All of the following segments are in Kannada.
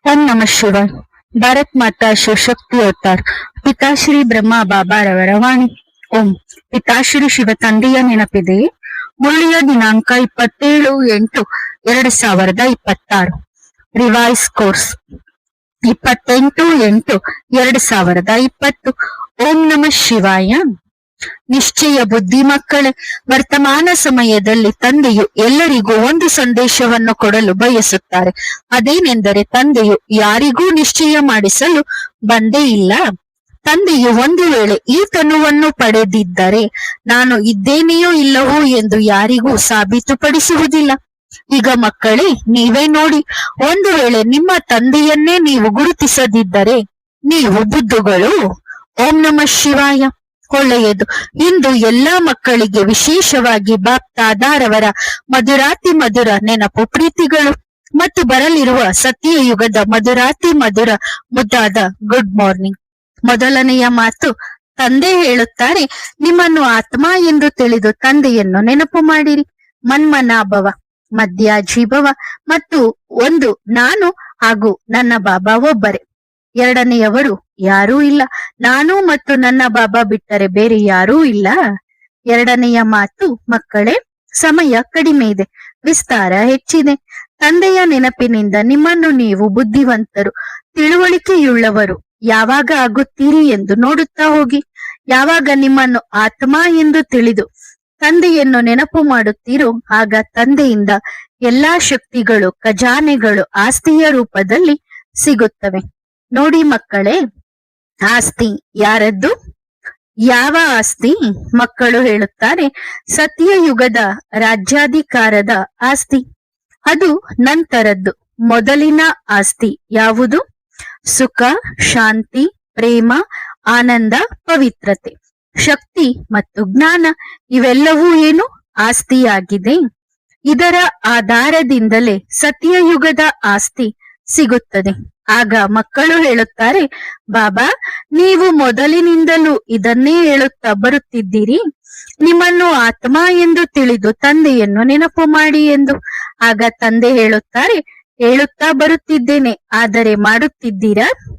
ಓಂ ನಮ ಶಿವಾಯ್. ಭಾರತ್ ಮಾತಾ ಶಿವಶಕ್ತಿ ಅವತಾರ್ ಪಿತಾಶ್ರೀ ಬ್ರಹ್ಮ ಬಾಬಾರವರ ವಾಣಿ. ಓಂ. ಪಿತಾಶ್ರೀ ಶಿವ ತಂದೆಯ ನೆನಪಿದೆ. ಮುಳ್ಳಿಯ ದಿನಾಂಕ 27/8/2026. Revise course 28/8/2020. ಓಂ ನಮ ಶಿವಾಯ. ನಿಶ್ಚಯ ಬುದ್ಧಿ ಮಕ್ಕಳೇ, ವರ್ತಮಾನ ಸಮಯದಲ್ಲಿ ತಂದೆಯು ಎಲ್ಲರಿಗೂ ಒಂದು ಸಂದೇಶವನ್ನು ಕೊಡಲು ಬಯಸುತ್ತಾರೆ. ಅದೇನೆಂದರೆ, ತಂದೆಯು ಯಾರಿಗೂ ನಿಶ್ಚಯ ಮಾಡಿಸಲು ಬಂದೇ ಇಲ್ಲ. ತಂದೆಯು ಒಂದು ವೇಳೆ ಈ ತನುವನ್ನು ಪಡೆದಿದ್ದರೆ ನಾನು ಇದ್ದೇನೆಯೋ ಇಲ್ಲವೋ ಎಂದು ಯಾರಿಗೂ ಸಾಬೀತುಪಡಿಸುವುದಿಲ್ಲ. ಈಗ ಮಕ್ಕಳೇ, ನೀವೇ ನೋಡಿ, ಒಂದು ವೇಳೆ ನಿಮ್ಮ ತಂದೆಯನ್ನೇ ನೀವು ಗುರುತಿಸದಿದ್ದರೆ ನೀವು ಬುದ್ಧುಗಳು. ಓಂ ನಮ ಶಿವಾಯ. ಒಳ್ಳೆಯದು. ಇಂದು ಎಲ್ಲಾ ಮಕ್ಕಳಿಗೆ, ವಿಶೇಷವಾಗಿ ಬಾಪ್ ದಾದಾರವರ ಮಧುರಾತಿ ಮಧುರ ನೆನಪು ಪ್ರೀತಿಗಳು ಮತ್ತು ಬರಲಿರುವ ಸತ್ಯಯುಗದ ಮಧುರಾತಿ ಮಧುರ ಮುದ್ದಾದ ಗುಡ್ ಮಾರ್ನಿಂಗ್. ಮೊದಲನೆಯ ಮಾತು, ತಂದೆ ಹೇಳುತ್ತಾರೆ, ನಿಮ್ಮನ್ನು ಆತ್ಮ ಎಂದು ತಿಳಿದು ತಂದೆಯನ್ನು ನೆನಪು ಮಾಡಿರಿ. ಮನ್ಮನಾಭವ, ಮಧ್ಯಾಜೀಭವ ಮತ್ತು ಒಂದು ನಾನು ಹಾಗೂ ನನ್ನ ಬಾಬಾ ಒಬ್ಬರೇ. ಎರಡನೆಯವರು ಯಾರೂ ಇಲ್ಲ. ನಾನು ಮತ್ತು ನನ್ನ ಬಾಬಾ ಬಿಟ್ಟರೆ ಬೇರೆ ಯಾರೂ ಇಲ್ಲ. ಎರಡನೆಯ ಮಾತು, ಮಕ್ಕಳೇ, ಸಮಯ ಕಡಿಮೆ ಇದೆ, ವಿಸ್ತಾರ ಹೆಚ್ಚಿದೆ. ತಂದೆಯ ನೆನಪಿನಿಂದ ನಿಮ್ಮನ್ನು ನೀವು ಬುದ್ಧಿವಂತರು, ತಿಳುವಳಿಕೆಯುಳ್ಳವರು ಯಾವಾಗ ಆಗುತ್ತೀರಿ ಎಂದು ನೋಡುತ್ತಾ ಹೋಗಿ. ಯಾವಾಗ ನಿಮ್ಮನ್ನು ಆತ್ಮ ಎಂದು ತಿಳಿದು ತಂದೆಯನ್ನು ನೆನಪು ಮಾಡುತ್ತೀರೋ ಆಗ ತಂದೆಯಿಂದ ಎಲ್ಲಾ ಶಕ್ತಿಗಳು, ಖಜಾನೆಗಳು ಆಸ್ತಿಯ ರೂಪದಲ್ಲಿ ಸಿಗುತ್ತವೆ. ನೋಡಿ ಮಕ್ಕಳೇ, ಆಸ್ತಿ ಯಾರದ್ದು? ಯಾವ ಆಸ್ತಿ? ಮಕ್ಕಳು ಹೇಳುತ್ತಾರೆ, ಸತ್ಯಯುಗದ ರಾಜ್ಯಾಧಿಕಾರದ ಆಸ್ತಿ. ಅದು ನಂತರದ್ದು. ಮೊದಲಿನ ಆಸ್ತಿ ಯಾವುದು? ಸುಖ, ಶಾಂತಿ, ಪ್ರೇಮ, ಆನಂದ, ಪವಿತ್ರತೆ, ಶಕ್ತಿ ಮತ್ತು ಜ್ಞಾನ. ಇವೆಲ್ಲವೂ ಏನು? ಆಸ್ತಿಯಾಗಿದೆ. ಇದರ ಆಧಾರದಿಂದಲೇ ಸತ್ಯಯುಗದ ಆಸ್ತಿ ಸಿಗುತ್ತದೆ. ಆಗ ಮಕ್ಕಳು ಹೇಳುತ್ತಾರೆ, ಬಾಬಾ, ನೀವು ಮೊದಲಿನಿಂದಲೂ ಇದನ್ನೇ ಹೇಳುತ್ತಾ ಬರುತ್ತಿದ್ದೀರಿ, ನಿಮ್ಮನ್ನು ಆತ್ಮ ಎಂದು ತಿಳಿದು ತಂದೆಯನ್ನು ನೆನಪು ಮಾಡಿ ಎಂದು. ಆಗ ತಂದೆ ಹೇಳುತ್ತಾರೆ, ಹೇಳುತ್ತಾ ಬರುತ್ತಿದ್ದೇನೆ, ಆದರೆ ಮಾಡುತ್ತಿದ್ದೀರಾ?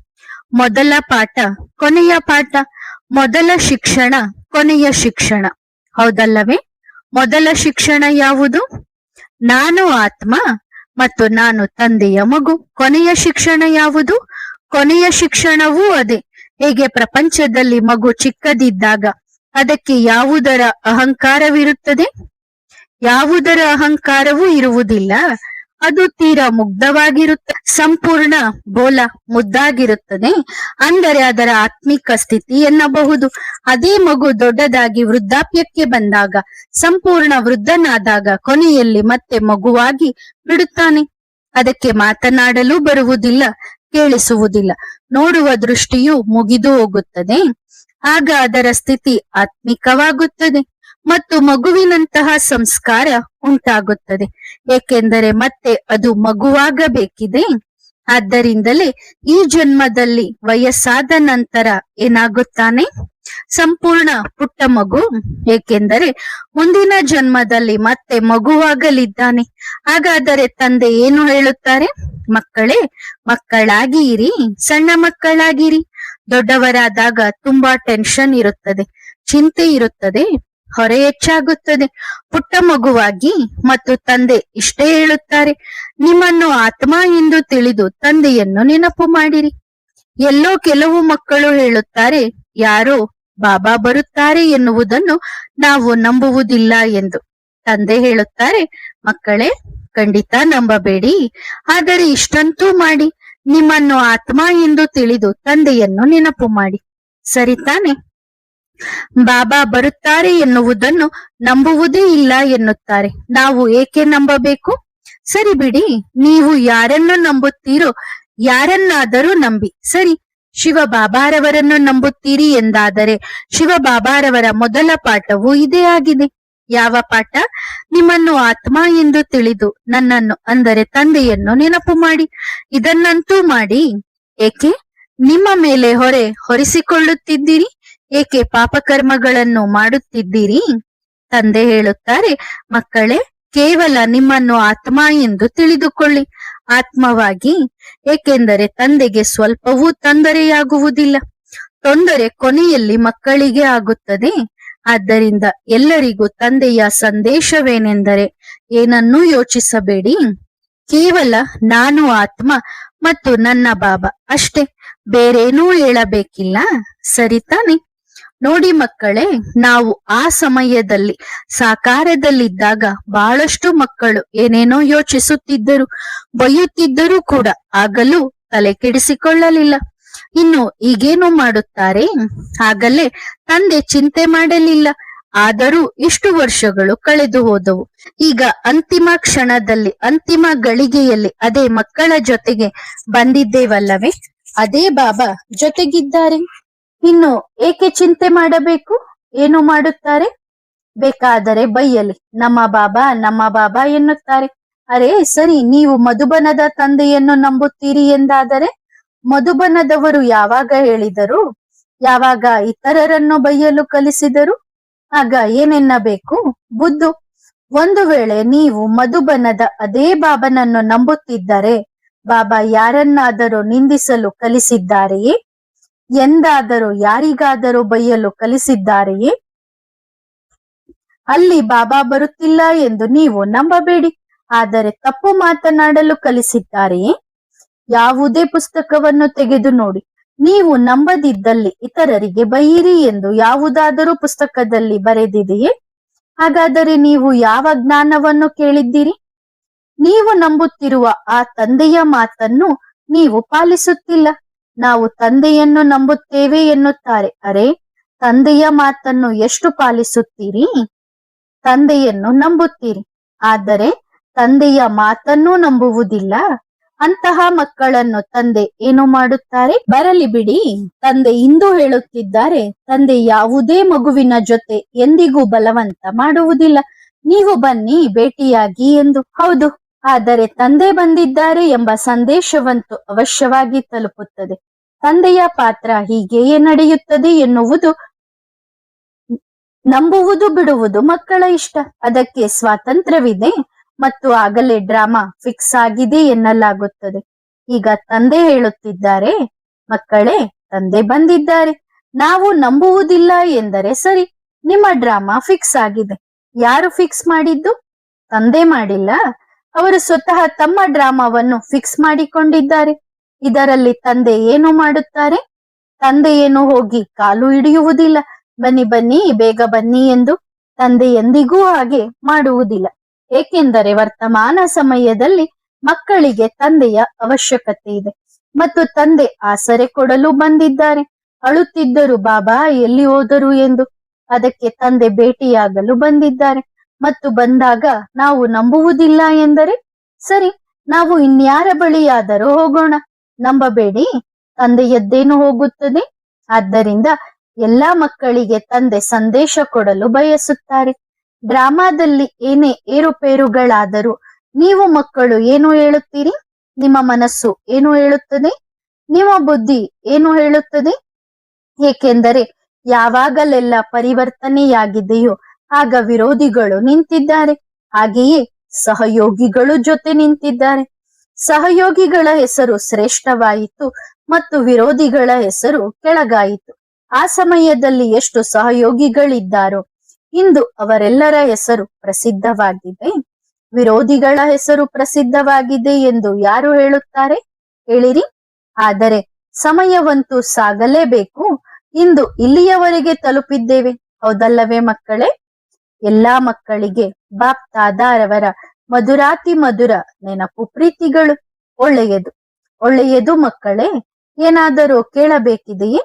ಮೊದಲ ಪಾಠ, ಕೊನೆಯ ಪಾಠ. ಮೊದಲ ಶಿಕ್ಷಣ, ಕೊನೆಯ ಶಿಕ್ಷಣ, ಹೌದಲ್ಲವೇ? ಮೊದಲ ಶಿಕ್ಷಣ ಯಾವುದು? ನಾನು ಆತ್ಮ ಮತ್ತು ನಾನು ತಂದೆಯ ಮಗು. ಕೊನೆಯ ಶಿಕ್ಷಣ ಯಾವುದು? ಕೊನೆಯ ಶಿಕ್ಷಣವೂ ಅದೇ. ಹೇಗೆ ಪ್ರಪಂಚದಲ್ಲಿ ಮಗು ಚಿಕ್ಕದಿದ್ದಾಗ ಅದಕ್ಕೆ ಯಾವುದರ ಅಹಂಕಾರವಿರುತ್ತದೆ? ಯಾವುದರ ಅಹಂಕಾರವೂ ಇರುವುದಿಲ್ಲ. ಅದು ತೀರಾ ಮುಗ್ಧವಾಗಿರುತ್ತದೆ, ಸಂಪೂರ್ಣ ಬೋಲ ಮುದ್ದಾಗಿರುತ್ತದೆ. ಅಂದರೆ ಅದರ ಆತ್ಮಿಕ ಸ್ಥಿತಿ ಎನ್ನಬಹುದು. ಅದೇ ಮಗು ದೊಡ್ಡದಾಗಿ ವೃದ್ಧಾಪ್ಯಕ್ಕೆ ಬಂದಾಗ, ಸಂಪೂರ್ಣ ವೃದ್ಧನಾದಾಗ ಕೊನೆಯಲ್ಲಿ ಮತ್ತೆ ಮಗುವಾಗಿ ಬಿಡುತ್ತಾನೆ. ಅದಕ್ಕೆ ಮಾತನಾಡಲು ಬರುವುದಿಲ್ಲ, ಕೇಳಿಸುವುದಿಲ್ಲ, ನೋಡುವ ದೃಷ್ಟಿಯು ಮುಗಿದು ಹೋಗುತ್ತದೆ. ಆಗ ಅದರ ಸ್ಥಿತಿ ಆತ್ಮಿಕವಾಗುತ್ತದೆ ಮತ್ತು ಮಗುವಿನಂತಹ ಸಂಸ್ಕಾರ ಉಂಟಾಗುತ್ತದೆ. ಏಕೆಂದರೆ ಮತ್ತೆ ಅದು ಮಗುವಾಗಬೇಕಿದೆ. ಆದ್ದರಿಂದಲೇ ಈ ಜನ್ಮದಲ್ಲಿ ವಯಸ್ಸಾದ ನಂತರ ಏನಾಗುತ್ತಾನೆ? ಸಂಪೂರ್ಣ ಪುಟ್ಟ ಮಗು. ಏಕೆಂದರೆ ಮುಂದಿನ ಜನ್ಮದಲ್ಲಿ ಮತ್ತೆ ಮಗುವಾಗಲಿದ್ದಾನೆ. ಹಾಗಾದರೆ ತಂದೆ ಏನು ಹೇಳುತ್ತಾರೆ? ಮಕ್ಕಳೇ, ಮಕ್ಕಳಾಗಿರಿ, ಸಣ್ಣ ಮಕ್ಕಳಾಗಿರಿ. ದೊಡ್ಡವರಾದಾಗ ತುಂಬಾ ಟೆನ್ಷನ್ ಇರುತ್ತದೆ, ಚಿಂತೆ ಇರುತ್ತದೆ, ಹೊರೆ ಹೆಚ್ಚಾಗುತ್ತದೆ. ಪುಟ್ಟ ಮಗುವಾಗಿ ಮತ್ತು ತಂದೆ ಇಷ್ಟೇ ಹೇಳುತ್ತಾರೆ, ನಿಮ್ಮನ್ನು ಆತ್ಮ ಎಂದು ತಿಳಿದು ತಂದೆಯನ್ನು ನೆನಪು ಮಾಡಿರಿ. ಎಲ್ಲೋ ಕೆಲವು ಮಕ್ಕಳು ಹೇಳುತ್ತಾರೆ, ಯಾರೋ ಬಾಬಾ ಬರುತ್ತಾರೆ ಎನ್ನುವುದನ್ನು ನಾವು ನಂಬುವುದಿಲ್ಲ ಎಂದು. ತಂದೆ ಹೇಳುತ್ತಾರೆ, ಮಕ್ಕಳೇ, ಖಂಡಿತ ನಂಬಬೇಡಿ, ಆದರೆ ಇಷ್ಟಂತೂ ಮಾಡಿ, ನಿಮ್ಮನ್ನು ಆತ್ಮ ಎಂದು ತಿಳಿದು ತಂದೆಯನ್ನು ನೆನಪು ಮಾಡಿ. ಸರಿ ತಾನೆ? ಬಾಬಾ ಬರುತ್ತಾರೆ ಎನ್ನುವುದನ್ನು ನಂಬುವುದೇ ಇಲ್ಲ ಎನ್ನುತ್ತಾರೆ. ನಾವು ಏಕೆ ನಂಬಬೇಕು? ಸರಿ ಬಿಡಿ, ನೀವು ಯಾರನ್ನು ನಂಬುತ್ತೀರೋ ಯಾರನ್ನಾದರೂ ನಂಬಿ. ಸರಿ, ಶಿವ ಬಾಬಾರವರನ್ನು ನಂಬುತ್ತೀರಿ ಎಂದಾದರೆ ಶಿವ ಬಾಬಾರವರ ಮೊದಲ ಪಾಠವು ಇದೇ ಆಗಿದೆ. ಯಾವ ಪಾಠ? ನಿಮ್ಮನ್ನು ಆತ್ಮ ಎಂದು ತಿಳಿದು ನನ್ನನ್ನು, ಅಂದರೆ ತಂದೆಯನ್ನು ನೆನಪು ಮಾಡಿ. ಇದನ್ನಂತೂ ಮಾಡಿ. ಏಕೆ ನಿಮ್ಮ ಮೇಲೆ ಹೊರೆ ಹೊರಿಸಿಕೊಳ್ಳುತ್ತಿದ್ದೀರಿ? ಏಕೆ ಪಾಪಕರ್ಮಗಳನ್ನು ಮಾಡುತ್ತಿದ್ದೀರಿ? ತಂದೆ ಹೇಳುತ್ತಾರೆ, ಮಕ್ಕಳೇ, ಕೇವಲ ನಿಮ್ಮನ್ನು ಆತ್ಮ ಎಂದು ತಿಳಿದುಕೊಳ್ಳಿ. ಆತ್ಮವಾಗಿ, ಏಕೆಂದರೆ ತಂದೆಗೆ ಸ್ವಲ್ಪವೂ ತೊಂದರೆಯಾಗುವುದಿಲ್ಲ. ತೊಂದರೆ ಕೊನೆಯಲ್ಲಿ ಮಕ್ಕಳಿಗೆ ಆಗುತ್ತದೆ. ಆದ್ದರಿಂದ ಎಲ್ಲರಿಗೂ ತಂದೆಯ ಸಂದೇಶವೇನೆಂದರೆ, ಏನನ್ನೂ ಯೋಚಿಸಬೇಡಿ, ಕೇವಲ ನಾನು ಆತ್ಮ ಮತ್ತು ನನ್ನ ಬಾಬಾ ಅಷ್ಟೇ, ಬೇರೇನೂ ಹೇಳಬೇಕಿಲ್ಲ. ಸರಿ ತಾನೆ? ನೋಡಿ ಮಕ್ಕಳೇ, ನಾವು ಆ ಸಮಯದಲ್ಲಿ ಸಾಕಾರದಲ್ಲಿದ್ದಾಗ ಬಹಳಷ್ಟು ಮಕ್ಕಳು ಏನೇನೋ ಯೋಚಿಸುತ್ತಿದ್ದರು, ಬೈಯುತ್ತಿದ್ದರೂ ಕೂಡ ಆಗಲೂ ತಲೆ ಕೆಡಿಸಿಕೊಳ್ಳಲಿಲ್ಲ. ಇನ್ನು ಈಗೇನು ಮಾಡುತ್ತಾರೆ? ಆಗಲೇ ತಂದೆ ಚಿಂತೆ ಮಾಡಲಿಲ್ಲ. ಆದರೂ ಇಷ್ಟು ವರ್ಷಗಳು ಕಳೆದು ಹೋದವು. ಈಗ ಅಂತಿಮ ಕ್ಷಣದಲ್ಲಿ, ಅಂತಿಮ ಗಳಿಗೆಯಲ್ಲಿ ಅದೇ ಮಕ್ಕಳ ಜೊತೆಗೆ ಬಂದಿದ್ದೇವಲ್ಲವೇ? ಅದೇ ಬಾಬಾ ಜೊತೆಗಿದ್ದಾರೆ. ಇನ್ನು ಏಕೆ ಚಿಂತೆ ಮಾಡಬೇಕು? ಏನು ಮಾಡುತ್ತಾರೆ? ಬೇಕಾದರೆ ಬೈಯಲಿ, ನಮ್ಮ ಬಾಬಾ ಎನ್ನುತ್ತಾರೆ. ಅರೆ ಸರಿ, ನೀವು ಮಧುಬನದ ತಂದೆಯನ್ನು ನಂಬುತ್ತೀರಿ ಎಂದಾದರೆ ಮಧುಬನದವರು ಯಾವಾಗ ಹೇಳಿದರು? ಯಾವಾಗ ಇತರರನ್ನು ಬೈಯಲು ಕಲಿಸಿದರು? ಆಗ ಏನೆನ್ನಬೇಕು? ಬುದ್ಧು. ಒಂದು ವೇಳೆ ನೀವು ಮಧುಬನದ ಅದೇ ಬಾಬನನ್ನು ನಂಬುತ್ತಿದ್ದರೆ, ಬಾಬಾ ಯಾರನ್ನಾದರೂ ನಿಂದಿಸಲು ಕಲಿಸಿದ್ದಾರೆಯೇ? ಎಂದಾದರೂ ಯಾರಿಗಾದರೂ ಬೈಯಲು ಕಲಿಸಿದ್ದಾರೆಯೇ? ಅಲ್ಲಿ ಬಾಬಾ ಬರುತ್ತಿಲ್ಲ ಎಂದು ನೀವು ನಂಬಬೇಡಿ. ಆದರೆ ತಪ್ಪು ಮಾತನಾಡಲು ಕಲಿಸಿದ್ದಾರೆಯೇ? ಯಾವುದೇ ಪುಸ್ತಕವನ್ನು ತೆಗೆದು ನೋಡಿ. ನೀವು ನಂಬದಿದ್ದಲ್ಲಿ ಇತರರಿಗೆ ಬೈಯಿರಿ ಎಂದು ಯಾವುದಾದರೂ ಪುಸ್ತಕದಲ್ಲಿ ಬರೆದಿದೆಯೇ? ಹಾಗಾದರೆ ನೀವು ಯಾವ ಜ್ಞಾನವನ್ನು ಕೇಳಿದ್ದೀರಿ? ನೀವು ನಂಬುತ್ತಿರುವ ಆ ತಂದೆಯ ಮಾತನ್ನು ನೀವು ಪಾಲಿಸುತ್ತಿಲ್ಲ. ನಾವು ತಂದೆಯನ್ನು ನಂಬುತ್ತೇವೆ ಎನ್ನುತ್ತಾರೆ. ಅರೆ, ತಂದೆಯ ಮಾತನ್ನು ಎಷ್ಟು ಪಾಲಿಸುತ್ತೀರಿ? ತಂದೆಯನ್ನು ನಂಬುತ್ತೀರಿ, ಆದರೆ ತಂದೆಯ ಮಾತನ್ನೂ ನಂಬುವುದಿಲ್ಲ. ಅಂತಹ ಮಕ್ಕಳನ್ನು ತಂದೆ ಏನು ಮಾಡುತ್ತಾರೆ? ಬರಲಿ ಬಿಡಿ. ತಂದೆ ಇಂದು ಹೇಳುತ್ತಿದ್ದಾರೆ, ತಂದೆ ಯಾವುದೇ ಮಗುವಿನ ಜೊತೆ ಎಂದಿಗೂ ಬಲವಂತ ಮಾಡುವುದಿಲ್ಲ. ನೀವು ಬನ್ನಿ, ಭೇಟಿಯಾಗಿ ಎಂದು. ಹೌದು, ಆದರೆ ತಂದೆ ಬಂದಿದ್ದಾರೆ ಎಂಬ ಸಂದೇಶವಂತೂ ಅವಶ್ಯವಾಗಿ ತಲುಪುತ್ತದೆ. ತಂದೆಯ ಪಾತ್ರ ಹೀಗೆಯೇ ನಡೆಯುತ್ತದೆ ಎನ್ನುವುದು, ನಂಬುವುದು ಬಿಡುವುದು ಮಕ್ಕಳ ಇಷ್ಟ. ಅದಕ್ಕೆ ಸ್ವಾತಂತ್ರ್ಯವಿದೆ ಮತ್ತು ಆಗಲೇ ಡ್ರಾಮಾ ಫಿಕ್ಸ್ ಆಗಿದೆ ಎನ್ನಲಾಗುತ್ತದೆ. ಈಗ ತಂದೆ ಹೇಳುತ್ತಿದ್ದಾರೆ, ಮಕ್ಕಳೇ, ತಂದೆ ಬಂದಿದ್ದಾರೆ. ನಾವು ನಂಬುವುದಿಲ್ಲ ಎಂದರೆ ಸರಿ, ನಿಮ್ಮ ಡ್ರಾಮಾ ಫಿಕ್ಸ್ ಆಗಿದೆ. ಯಾರು ಫಿಕ್ಸ್ ಮಾಡಿದ್ದು? ತಂದೆ ಮಾಡಿಲ್ಲ. ಅವರು ಸ್ವತಃ ತಮ್ಮ ಡ್ರಾಮಾವನ್ನು ಫಿಕ್ಸ್ ಮಾಡಿಕೊಂಡಿದ್ದಾರೆ. ಇದರಲ್ಲಿ ತಂದೆ ಏನು ಮಾಡುತ್ತಾರೆ? ತಂದೆ ಏನು ಹೋಗಿ ಕಾಲು ಹಿಡಿಯುವುದಿಲ್ಲ, ಬನ್ನಿ ಬನ್ನಿ ಬೇಗ ಬನ್ನಿ ಎಂದು. ತಂದೆ ಎಂದಿಗೂ ಹಾಗೆ ಮಾಡುವುದಿಲ್ಲ. ಏಕೆಂದರೆ ವರ್ತಮಾನ ಸಮಯದಲ್ಲಿ ಮಕ್ಕಳಿಗೆ ತಂದೆಯ ಅವಶ್ಯಕತೆ ಇದೆ ಮತ್ತು ತಂದೆ ಆಸರೆ ಕೊಡಲು ಬಂದಿದ್ದಾರೆ. ಅಳುತ್ತಿದ್ದರು, ಬಾಬಾ ಎಲ್ಲಿ ಹೋದರು ಎಂದು. ಅದಕ್ಕೆ ತಂದೆ ಭೇಟಿಯಾಗಲು ಬಂದಿದ್ದಾರೆ. ಮತ್ತು ಬಂದಾಗ ನಾವು ನಂಬುವುದಿಲ್ಲ ಎಂದರೆ ಸರಿ, ನಾವು ಇನ್ಯಾರ ಬಳಿಯಾದರೂ ಹೋಗೋಣ. ನಂಬಬೇಡಿ, ತಂದೆಯದ್ದೇನು ಹೋಗುತ್ತದೆ. ಆದ್ದರಿಂದ ಎಲ್ಲಾ ಮಕ್ಕಳಿಗೆ ತಂದೆ ಸಂದೇಶ ಕೊಡಲು ಬಯಸುತ್ತಾರೆ. ಡ್ರಾಮಾದಲ್ಲಿ ಏನೇ ಏರುಪೇರುಗಳಾದರೂ ನೀವು ಮಕ್ಕಳು ಏನು ಹೇಳುತ್ತೀರಿ? ನಿಮ್ಮ ಮನಸ್ಸು ಏನು ಹೇಳುತ್ತದೆ? ನಿಮ್ಮ ಬುದ್ಧಿ ಏನು ಹೇಳುತ್ತದೆ? ಏಕೆಂದರೆ ಯಾವಾಗಲೆಲ್ಲ ಪರಿವರ್ತನೆಯಾಗಿದೆಯೋ ಆಗ ವಿರೋಧಿಗಳು ನಿಂತಿದ್ದಾರೆ. ಹಾಗೆಯೇ ಸಹಯೋಗಿಗಳು ಜೊತೆ ನಿಂತಿದ್ದಾರೆ. ಸಹಯೋಗಿಗಳ ಹೆಸರು ಶ್ರೇಷ್ಠವಾಯಿತು ಮತ್ತು ವಿರೋಧಿಗಳ ಹೆಸರು ಕೆಳಗಾಯಿತು. ಆ ಸಮಯದಲ್ಲಿ ಎಷ್ಟು ಸಹಯೋಗಿಗಳಿದ್ದಾರೋ ಇಂದು ಅವರೆಲ್ಲರ ಹೆಸರು ಪ್ರಸಿದ್ಧವಾಗಿದೆ. ವಿರೋಧಿಗಳ ಹೆಸರು ಪ್ರಸಿದ್ಧವಾಗಿದೆ ಎಂದು ಯಾರು ಹೇಳುತ್ತಾರೆ ಹೇಳಿರಿ? ಆದರೆ ಸಮಯವಂತೂ ಸಾಗಲೇಬೇಕು. ಇಂದು ಇಲ್ಲಿಯವರೆಗೆ ತಲುಪಿದ್ದೇವೆ, ಹೌದಲ್ಲವೇ ಮಕ್ಕಳೇ? ಎಲ್ಲಾ ಮಕ್ಕಳಿಗೆ ಬಾಪ್ ದಾದಾರವರ ಮಧುರಾತಿ ಮಧುರ ನೆನಪು ಪ್ರೀತಿಗಳು. ಒಳ್ಳೆಯದು, ಒಳ್ಳೆಯದು ಮಕ್ಕಳೇ. ಏನಾದರೂ ಕೇಳಬೇಕಿದೆಯೇ?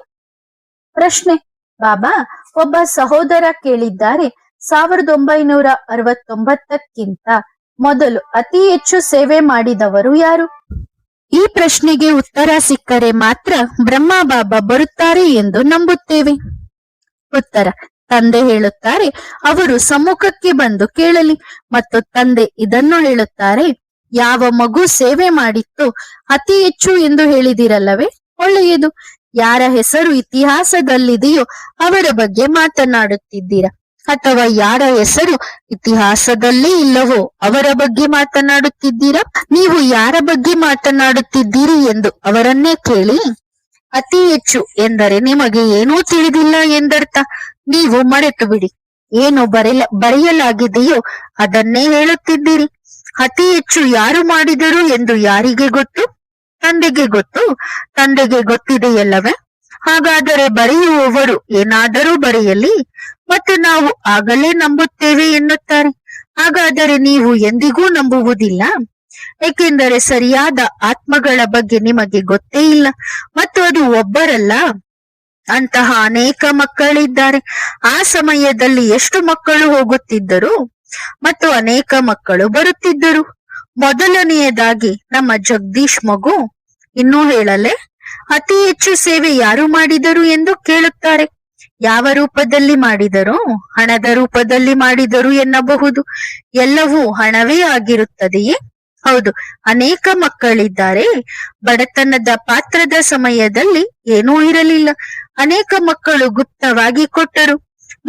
ಪ್ರಶ್ನೆ. ಬಾಬಾ, ಒಬ್ಬ ಸಹೋದರ ಕೇಳಿದ್ದಾರೆ, 1969ಕ್ಕಿಂತ ಮೊದಲು ಅತಿ ಹೆಚ್ಚು ಸೇವೆ ಮಾಡಿದವರು ಯಾರು? ಈ ಪ್ರಶ್ನೆಗೆ ಉತ್ತರ ಸಿಕ್ಕರೆ ಮಾತ್ರ ಬ್ರಹ್ಮ ಬಾಬಾ ಬರುತ್ತಾರೆ ಎಂದು ನಂಬುತ್ತೇವೆ. ಉತ್ತರ. ತಂದೆ ಹೇಳುತ್ತಾರೆ, ಅವರು ಸಮ್ಮುಖಕ್ಕೆ ಬಂದು ಕೇಳಲಿ. ಮತ್ತು ತಂದೆ ಇದನ್ನು ಹೇಳುತ್ತಾರೆ, ಯಾವ ಮಗು ಸೇವೆ ಮಾಡಿತ್ತೋ ಅತಿ ಹೆಚ್ಚು ಎಂದು ಹೇಳಿದಿರಲ್ಲವೇ? ಒಳ್ಳೆಯದು. ಯಾರ ಹೆಸರು ಇತಿಹಾಸದಲ್ಲಿದೆಯೋ ಅವರ ಬಗ್ಗೆ ಮಾತನಾಡುತ್ತಿದ್ದೀರಾ. ಅಥವಾ ಯಾರ ಹೆಸರು ಇತಿಹಾಸದಲ್ಲೇ ಇಲ್ಲವೋ ಅವರ ಬಗ್ಗೆ ಮಾತನಾಡುತ್ತಿದ್ದೀರಾ? ನೀವು ಯಾರ ಬಗ್ಗೆ ಮಾತನಾಡುತ್ತಿದ್ದೀರಿ ಎಂದು ಅವರನ್ನೇ ಕೇಳಿ. ಅತಿ ಹೆಚ್ಚು ಎಂದರೆ ನಿಮಗೆ ಏನೂ ತಿಳಿದಿಲ್ಲ ಎಂದರ್ಥ. ನೀವು ಮರೆತು ಬಿಡಿ. ಏನು ಬರೆಯಲಾಗಿದೆಯೋ ಅದನ್ನೇ ಹೇಳುತ್ತಿದ್ದೀರಿ. ಅತಿ ಹೆಚ್ಚು ಯಾರು ಮಾಡಿದರು ಎಂದು ಯಾರಿಗೆ ಗೊತ್ತು? ತಂದೆಗೆ ಗೊತ್ತು. ತಂದೆಗೆ ಗೊತ್ತಿದೆಯಲ್ಲವೇ? ಹಾಗಾದರೆ ಬರೆಯುವವರು ಏನಾದರೂ ಬರೆಯಲಿ, ಮತ್ತು ನಾವು ಆಗಲೇ ನಂಬುತ್ತೇವೆ ಎನ್ನುತ್ತಾರೆ. ಹಾಗಾದರೆ ನೀವು ಎಂದಿಗೂ ನಂಬುವುದಿಲ್ಲ, ಏಕೆಂದರೆ ಸರಿಯಾದ ಆತ್ಮಗಳ ಬಗ್ಗೆ ನಿಮಗೆ ಗೊತ್ತೇ ಇಲ್ಲ, ಮತ್ತು ಅದು ಒಬ್ಬರಲ್ಲ, ಅಂತಹ ಅನೇಕ ಮಕ್ಕಳಿದ್ದಾರೆ. ಆ ಸಮಯದಲ್ಲಿ ಎಷ್ಟು ಮಕ್ಕಳು ಹೋಗುತ್ತಿದ್ದರು ಮತ್ತು ಅನೇಕ ಮಕ್ಕಳು ಬರುತ್ತಿದ್ದರು. ಮೊದಲನೆಯದಾಗಿ ನಮ್ಮ ಜಗದೀಶ್ ಮಗು ಇನ್ನೂ ಹೇಳಲೆ, ಅತಿ ಹೆಚ್ಚು ಸೇವೆ ಯಾರು ಮಾಡಿದರು ಎಂದು ಕೇಳುತ್ತಾರೆ. ಯಾವ ರೂಪದಲ್ಲಿ ಮಾಡಿದರು? ಹಣದ ರೂಪದಲ್ಲಿ ಮಾಡಿದರು ಎನ್ನಬಹುದು. ಎಲ್ಲವೂ ಹಣವೇ ಆಗಿರುತ್ತದೆಯೇ? ಹೌದು, ಅನೇಕ ಮಕ್ಕಳಿದ್ದಾರೆ. ಬಡತನದ ಪಾತ್ರದ ಸಮಯದಲ್ಲಿ ಏನೂ ಇರಲಿಲ್ಲ. ಅನೇಕ ಮಕ್ಕಳು ಗುಪ್ತವಾಗಿ ಕೊಟ್ಟರು.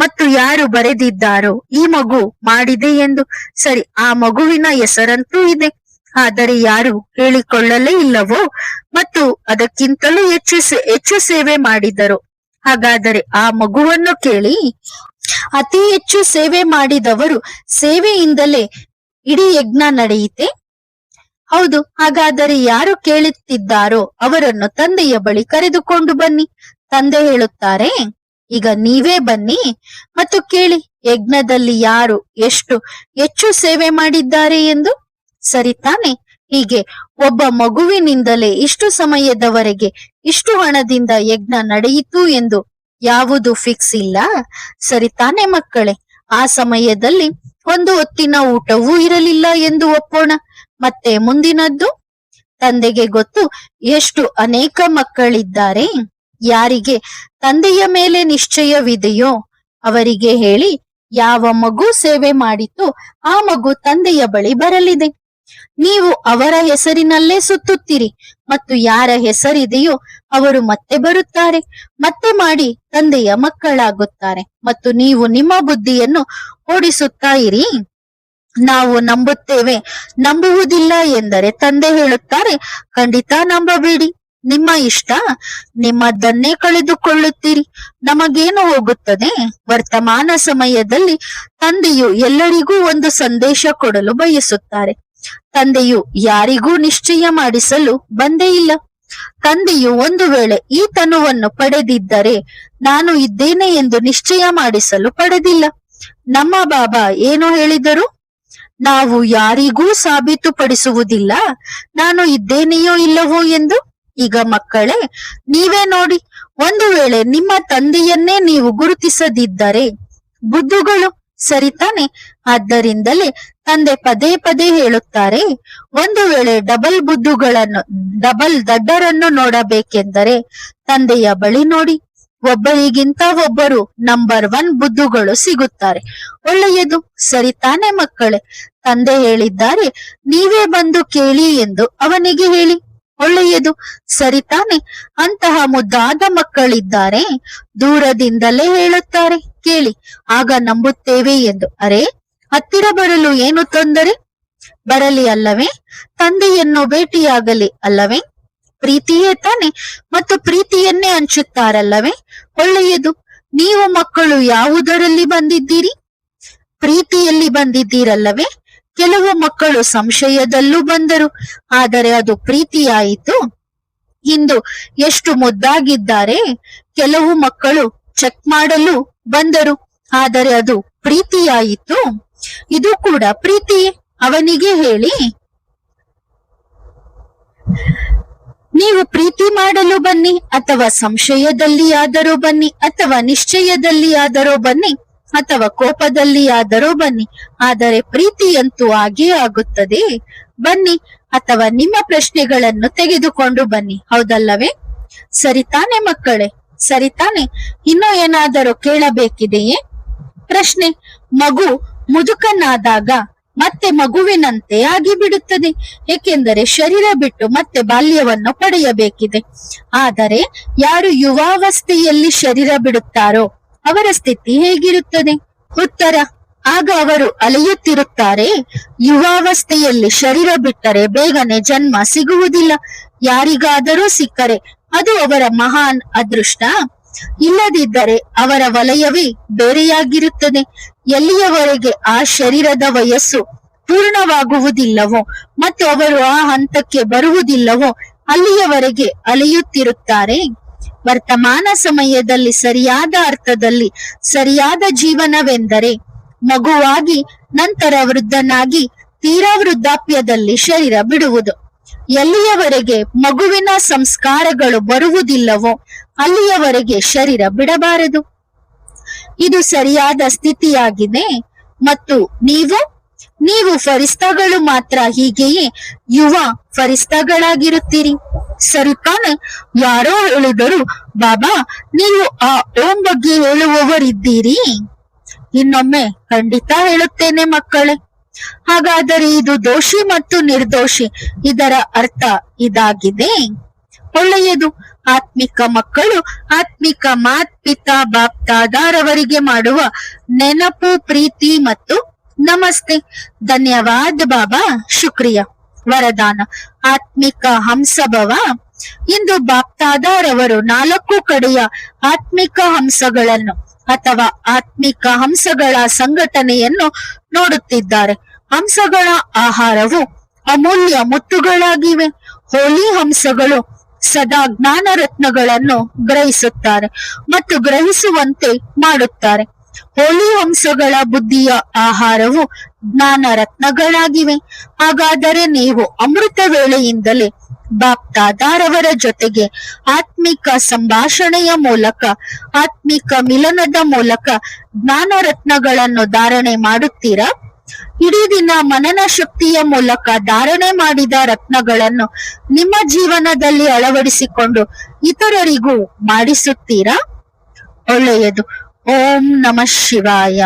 ಮತ್ತು ಯಾರು ಬರೆದಿದ್ದಾರೋ ಈ ಮಗು ಮಾಡಿದೆ ಎಂದು, ಸರಿ, ಆ ಮಗುವಿನ ಹೆಸರಂತೂ ಇದೆ, ಆದರೆ ಯಾರು ಹೇಳಿಕೊಳ್ಳಲೇ ಇಲ್ಲವೋ ಮತ್ತು ಅದಕ್ಕಿಂತಲೂ ಹೆಚ್ಚು ಸೇವೆ ಮಾಡಿದರು. ಹಾಗಾದರೆ ಆ ಮಗುವನ್ನು ಕೇಳಿ. ಅತಿ ಹೆಚ್ಚು ಸೇವೆ ಮಾಡಿದವರು ಸೇವೆಯಿಂದಲೇ ಇಡೀ ಯಜ್ಞ ನಡೆಯಿತೆ. ಹೌದು, ಹಾಗಾದರೆ ಯಾರು ಕೇಳುತ್ತಿದ್ದಾರೋ ಅವರನ್ನು ತಂದೆಯ ಬಳಿ ಕರೆದುಕೊಂಡು ಬನ್ನಿ. ತಂದೆ ಹೇಳುತ್ತಾರೆ, ಈಗ ನೀವೇ ಬನ್ನಿ ಮತ್ತು ಕೇಳಿ, ಯಜ್ಞದಲ್ಲಿ ಯಾರು ಎಷ್ಟು ಹೆಚ್ಚು ಸೇವೆ ಮಾಡಿದ್ದಾರೆ ಎಂದು. ಸರಿ ತಾನೆ? ಹೀಗೆ ಒಬ್ಬ ಮಗುವಿನಿಂದಲೇ ಇಷ್ಟು ಸಮಯದವರೆಗೆ ಇಷ್ಟು ಹಣದಿಂದ ಯಜ್ಞ ನಡೆಯಿತು ಎಂದು ಯಾವುದು ಫಿಕ್ಸ್ ಇಲ್ಲ. ಸರಿ ತಾನೆ ಮಕ್ಕಳೇ? ಆ ಸಮಯದಲ್ಲಿ ಒಂದು ಹೊತ್ತಿನ ಊಟವೂ ಇರಲಿಲ್ಲ ಎಂದು ಒಪ್ಪೋಣ. ಮತ್ತೆ ಮುಂದಿನದ್ದು, ತಂದೆಗೆ ಗೊತ್ತು ಎಷ್ಟು ಅನೇಕ ಮಕ್ಕಳಿದ್ದಾರೆ. ಯಾರಿಗೆ ತಂದೆಯ ಮೇಲೆ ನಿಶ್ಚಯವಿದೆಯೋ ಅವರಿಗೆ ಹೇಳಿ, ಯಾವ ಮಗು ಸೇವೆ ಮಾಡಿತು ಆ ಮಗು ತಂದೆಯ ಬಳಿ ಬರಲಿದೆ. ನೀವು ಅವರ ಹೆಸರಿನಲ್ಲೇ ಸುತ್ತುತ್ತೀರಿ, ಮತ್ತು ಯಾರ ಹೆಸರಿದೆಯೋ ಅವರು ಮತ್ತೆ ಬರುತ್ತಾರೆ. ಮತ್ತೆ ಮಾಡಿ ತಂದೆಯ ಮಕ್ಕಳಾಗುತ್ತಾರೆ, ಮತ್ತು ನೀವು ನಿಮ್ಮ ಬುದ್ಧಿಯನ್ನು ಓಡಿಸುತ್ತಾ ಇರಿ. ನಾವು ನಂಬುತ್ತೇವೆ, ನಂಬುವುದಿಲ್ಲ ಎಂದರೆ ತಂದೆ ಹೇಳುತ್ತಾರೆ, ಖಂಡಿತ ನಂಬಬೇಡಿ. ನಿಮ್ಮ ಇಷ್ಟ, ನಿಮ್ಮದನ್ನೇ ಕಳೆದುಕೊಳ್ಳುತ್ತೀರಿ. ನಮಗೇನು ಹೋಗುತ್ತದೆ? ವರ್ತಮಾನ ಸಮಯದಲ್ಲಿ ತಂದೆಯು ಎಲ್ಲರಿಗೂ ಒಂದು ಸಂದೇಶ ಕೊಡಲು ಬಯಸುತ್ತಾರೆ. ತಂದೆಯು ಯಾರಿಗೂ ನಿಶ್ಚಯ ಮಾಡಿಸಲು ಬಂದೇ ಇಲ್ಲ. ತಂದೆಯು ಒಂದು ವೇಳೆ ಈ ತನುವನ್ನು ಪಡೆದಿದ್ದರೆ ನಾನು ಇದ್ದೇನೆ ಎಂದು ನಿಶ್ಚಯ ಮಾಡಿಸಲು ಪಡೆದಿಲ್ಲ. ನಮ್ಮ ಬಾಬಾ ಏನು ಹೇಳಿದರು? ನಾವು ಯಾರಿಗೂ ಸಾಬೀತುಪಡಿಸುವುದಿಲ್ಲ ನಾನು ಇದ್ದೇನೆಯೋ ಇಲ್ಲವೋ ಎಂದು. ಈಗ ಮಕ್ಕಳೇ, ನೀವೇ ನೋಡಿ, ಒಂದು ವೇಳೆ ನಿಮ್ಮ ತಂದೆಯನ್ನೇ ನೀವು ಗುರುತಿಸದಿದ್ದರೆ ಬುದ್ಧುಗಳು, ಸರಿತಾನೆ? ಆದ್ದರಿಂದಲೇ ತಂದೆ ಪದೇ ಪದೇ ಹೇಳುತ್ತಾರೆ, ಒಂದು ವೇಳೆ ಡಬಲ್ ದಡ್ಡರನ್ನು ನೋಡಬೇಕೆಂದರೆ ತಂದೆಯ ಬಳಿ ನೋಡಿ. ಒಬ್ಬರಿಗಿಂತ ಒಬ್ಬರು ನಂಬರ್ 1 ಬುದ್ಧುಗಳು ಸಿಗುತ್ತಾರೆ. ಒಳ್ಳೆಯದು, ಸರಿತಾನೆ ಮಕ್ಕಳೇ? ತಂದೆ ಹೇಳಿದ್ದಾರೆ, ನೀವೇ ಬಂದು ಕೇಳಿ ಎಂದು ಅವನಿಗೆ ಹೇಳಿ. ಒಳ್ಳೆಯದು, ಸರಿತಾನೆ? ಅಂತಹ ಮುದ್ದಾದ ಮಕ್ಕಳಿದ್ದಾರೆ. ದೂರದಿಂದಲೇ ಹೇಳುತ್ತಾರೆ, ಕೇಳಿ, ಆಗ ನಂಬುತ್ತೇವೆ ಎಂದು. ಅರೆ, ಹತ್ತಿರ ಬರಲು ಏನು ತೊಂದರೆ? ಬರಲಿ ಅಲ್ಲವೇ? ತಂದೆಯನ್ನು ಭೇಟಿಯಾಗಲಿ ಅಲ್ಲವೇ? ಪ್ರೀತಿಯೇ ತಾನೆ? ಮತ್ತು ಪ್ರೀತಿಯನ್ನೇ ಹಂಚುತ್ತಾರಲ್ಲವೇ? ಒಳ್ಳೆಯದು. ನೀವು ಮಕ್ಕಳು ಯಾವುದರಲ್ಲಿ ಬಂದಿದ್ದೀರಿ? ಪ್ರೀತಿಯಲ್ಲಿ ಬಂದಿದ್ದೀರಲ್ಲವೇ? ಕೆಲವು ಮಕ್ಕಳು ಸಂಶಯದಲ್ಲೂ ಬಂದರು, ಆದರೆ ಅದು ಪ್ರೀತಿಯಾಯಿತು. ಇಂದು ಎಷ್ಟು ಮುದ್ದಾಗಿದ್ದಾರೆ. ಕೆಲವು ಮಕ್ಕಳು ಚೆಕ್ ಮಾಡಲು ಬಂದರು, ಆದರೆ ಅದು ಪ್ರೀತಿಯಾಯಿತು. ಇದು ಕೂಡ ಪ್ರೀತಿಯೇ. ಅವನಿಗೆ ಹೇಳಿ, ನೀವು ಪ್ರೀತಿ ಮಾಡಲು ಬನ್ನಿ, ಅಥವಾ ಸಂಶಯದಲ್ಲಿ ಆದರೂ ಬನ್ನಿ, ಅಥವಾ ನಿಶ್ಚಯದಲ್ಲಿ ಆದರೂ ಬನ್ನಿ, ಅಥವಾ ಕೋಪದಲ್ಲಿ ಆದರೂ ಬನ್ನಿ, ಆದರೆ ಪ್ರೀತಿಯಂತೂ ಆಗೇ ಆಗುತ್ತದೆ. ಬನ್ನಿ, ಅಥವಾ ನಿಮ್ಮ ಪ್ರಶ್ನೆಗಳನ್ನು ತೆಗೆದುಕೊಂಡು ಬನ್ನಿ. ಹೌದಲ್ಲವೇ? ಸರಿತಾನೆ ಮಕ್ಕಳೇ? ಸರಿತಾನೆ? ಇನ್ನೂ ಏನಾದರೂ ಕೇಳಬೇಕಿದೆಯೇ? ಪ್ರಶ್ನೆ. ಮಗು ಮುದುಕನಾದಾಗ ಮತ್ತೆ ಮಗುವಿನಂತೆ ಆಗಿಬಿಡುತ್ತದೆ, ಏಕೆಂದರೆ ಶರೀರ ಬಿಟ್ಟು ಮತ್ತೆ ಬಾಲ್ಯವನ್ನು ಪಡೆಯಬೇಕಿದೆ. ಆದರೆ ಯಾರು ಯುವಾವಸ್ಥೆಯಲ್ಲಿ ಶರೀರ ಬಿಡುತ್ತಾರೋ ಅವರ ಸ್ಥಿತಿ ಹೇಗಿರುತ್ತದೆ? ಉತ್ತರ: ಆಗ ಅವರು ಅಲೆಯುತ್ತಿರುತ್ತಾರೆ. ಯುವಾವಸ್ಥೆಯಲ್ಲಿ ಶರೀರ ಬಿಟ್ಟರೆ ಬೇಗನೆ ಜನ್ಮ ಸಿಗುವುದಿಲ್ಲ. ಯಾರಿಗಾದರೂ ಸಿಕ್ಕರೆ ಅದು ಅವರ ಮಹಾನ್ ಅದೃಷ್ಟ. ಇಲ್ಲದಿದ್ದರೆ ಅವರ ವಲಯವೇ ಬೇರೆಯಾಗಿರುತ್ತದೆ. ಎಲ್ಲಿಯವರೆಗೆ ಆ ಶರೀರದ ವಯಸ್ಸು ಪೂರ್ಣವಾಗುವುದಿಲ್ಲವೋ ಮತ್ತು ಅವರು ಆ ಹಂತಕ್ಕೆ ಬರುವುದಿಲ್ಲವೋ ಅಲ್ಲಿಯವರೆಗೆ ಅಲೆಯುತ್ತಿರುತ್ತಾರೆ. ವರ್ತಮಾನ ಸಮಯದಲ್ಲಿ ಸರಿಯಾದ ಅರ್ಥದಲ್ಲಿ ಸರಿಯಾದ ಜೀವನವೆಂದರೆ ಮಗುವಾಗಿ, ನಂತರ ವೃದ್ಧನಾಗಿ, ತೀರಾ ವೃದ್ಧಾಪ್ಯದಲ್ಲಿ ಶರೀರ ಬಿಡುವುದು. ಎಲ್ಲಿಯವರೆಗೆ ಮಗುವಿನ ಸಂಸ್ಕಾರಗಳು ಬರುವುದಿಲ್ಲವೋ ಅಲ್ಲಿಯವರೆಗೆ ಶರೀರ ಬಿಡಬಾರದು. ಇದು ಸರಿಯಾದ ಸ್ಥಿತಿಯಾಗಿದೆ. ಮತ್ತು ನೀವು ಫರಿಸ್ತಾಗಳು ಮಾತ್ರ ಹೀಗೆಯೇ ಯುವ ಫರಿಸ್ತಾಗಳಾಗಿರುತ್ತೀರಿ. ಸರಿತಾನೆ? ಯಾರೋ ಹೇಳಿದರು, ಬಾಬಾ ನೀವು ಆ ಓಂ ಬಗ್ಗೆ ಹೇಳುವವರಿದ್ದೀರಿ. ಇನ್ನೊಮ್ಮೆ ಖಂಡಿತ ಹೇಳುತ್ತೇನೆ ಮಕ್ಕಳೇ. ಹಾಗಾದರೆ ಇದು ದೋಷಿ ಮತ್ತು ನಿರ್ದೋಷಿ, ಇದರ ಅರ್ಥ ಇದಾಗಿದೆ. ಒಳ್ಳೆಯದು. ಆತ್ಮಿಕ ಮಕ್ಕಳು ಆತ್ಮಿಕ ಮಾತ್ ಪಿತಾ ಬಾಪ್ ದಾದಾರವರಿಗೆ ಮಾಡುವ ನೆನಪು, ಪ್ರೀತಿ ಮತ್ತು ನಮಸ್ತೆ. ಧನ್ಯವಾದ ಬಾಬಾ. ಶುಕ್ರಿಯಾ. ವರದಾನ: ಆತ್ಮಿಕ ಹಂಸಭವ. ಇಂದು ಬಾಪ್ ದಾದಾರವರು 4 ಕಡೆಯ ಆತ್ಮಿಕ ಹಂಸಗಳನ್ನು ಅಥವಾ ಆತ್ಮಿಕ ಹಂಸಗಳ ಸಂಘಟನೆಯನ್ನು ನೋಡುತ್ತಿದ್ದಾರೆ. ಹಂಸಗಳ ಆಹಾರವು ಅಮೂಲ್ಯ ಮುತ್ತುಗಳಾಗಿವೆ. ಹೋಲಿ ಹಂಸಗಳು ಸದಾ ಜ್ಞಾನ ರತ್ನಗಳನ್ನು ಗ್ರಹಿಸುತ್ತಾರೆ ಮತ್ತು ಗ್ರಹಿಸುವಂತೆ ಮಾಡುತ್ತಾರೆ. ಹೋಲಿ ಹಂಸಗಳ ಬುದ್ಧಿಯ ಆಹಾರವು ಜ್ಞಾನ ರತ್ನಗಳಾಗಿವೆ. ಹಾಗಾದರೆ ನೀವು ಅಮೃತ ವೇಳೆಯಿಂದಲೇ ಬಾಪ್ ದಾದಾರವರ ಜೊತೆಗೆ ಆತ್ಮಿಕ ಸಂಭಾಷಣೆಯ ಮೂಲಕ, ಆತ್ಮಿಕ ಮಿಲನದ ಮೂಲಕ ಜ್ಞಾನ ರತ್ನಗಳನ್ನು ಧಾರಣೆ ಮಾಡುತ್ತೀರಾ? ಇಡೀ ದಿನ ಮನನ ಶಕ್ತಿಯ ಮೂಲಕ ಧಾರಣೆ ಮಾಡಿದ ರತ್ನಗಳನ್ನು ನಿಮ್ಮ ಜೀವನದಲ್ಲಿ ಅಳವಡಿಸಿಕೊಂಡು ಇತರರಿಗೂ ಮಾಡಿಸುತ್ತೀರಾ? ಒಳ್ಳೆಯದು. ಓಂ ನಮಃ ಶಿವಾಯ.